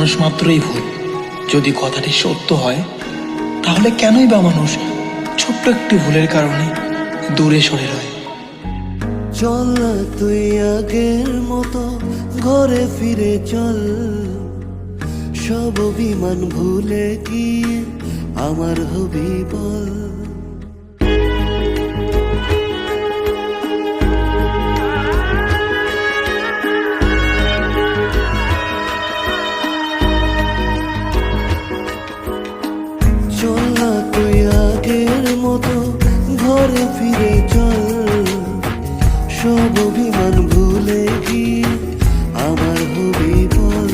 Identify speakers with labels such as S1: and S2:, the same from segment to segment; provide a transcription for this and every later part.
S1: মানুষ মাত্রই ভুল। যদি কথাটি সত্য হয় তাহলে কেনই বা মানুষ ছোট্ট একটি ভুলের কারণে দূরে সরে রয়?
S2: চল না তুই আগের মতো ঘরে ফিরে চল, সব অভিমান ভুলে গিয়ে আমার হবি বল। চল না তুই আগের মতো ঘরে ফিরে চল, সব অভিমান ভুলে গিয়ে আমার হবি বল।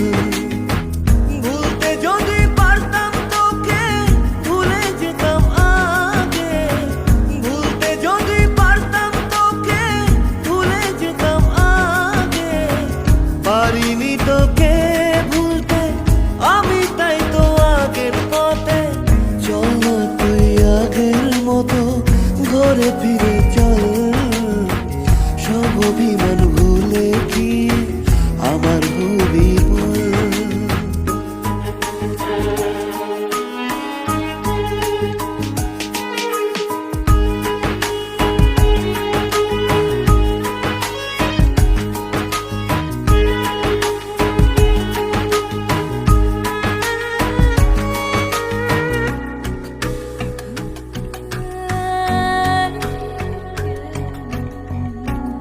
S2: ভুলতে যদি পারতাম তোকে ভুলে যেতাম আগে, ভুলতে যদি পারতাম তোকে ভুলে যেতাম আগে। পারিনি তোকে ভুলতে আমি, তাই তো আগের পথে। চল না তুই আগের মতো ঘরে ফিরে চল, সব অভিমান ভুলে গিয়ে আমার হবি বল।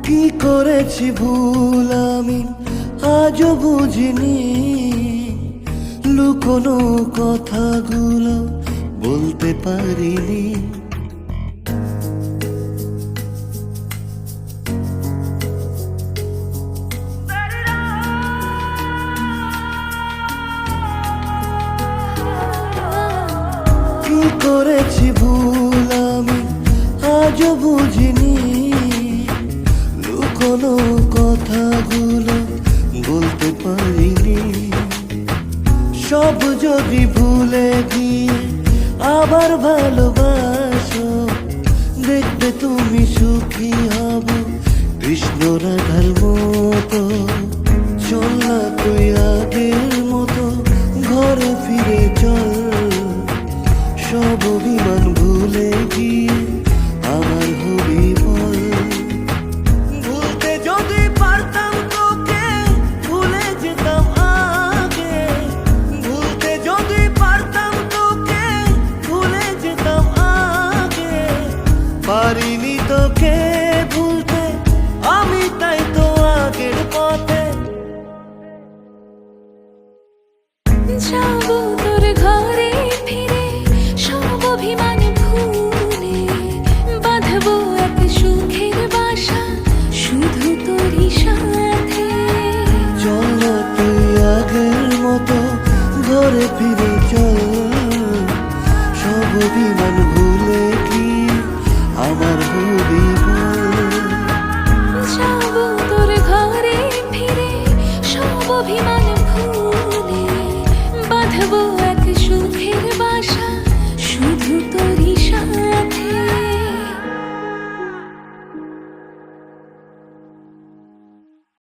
S2: কি করেছি ভুল আমি আজও বুঝিনি, লুকোনো কথাগুলো বলতে পারিনি। কি করেছি ভুল আমি আজও বুঝিনি, কোনো কথাগুলো বলতে পারিনি। সব যদি ভুলে গিয়ে আবার ভালোবাসো, দেখবে তুমি সুখী হব কৃষ্ণ রাধার মতো। চল না তুই আগের মতো ঘরে ফিরে চল, সব অভিমান ভুলে গিয়ে আমার হবি বল। পারিনি তোকে ভুলতে আমি, তাই তো আগের পথে।
S3: যাবো তোর ঘরে ফিরে সব অভিমান ভুলে, বাঁধবো এক সুখের বাসা শুধু তোরই সাথে।
S2: চল না তুই আগের মতো ঘরে ফিরে চল, সব অভিমান ভুলে গিয়ে আমার হবি বল।
S3: যাবো তোর ঘরে ফিরে সব অভিমান ভুলে, বাঁধবো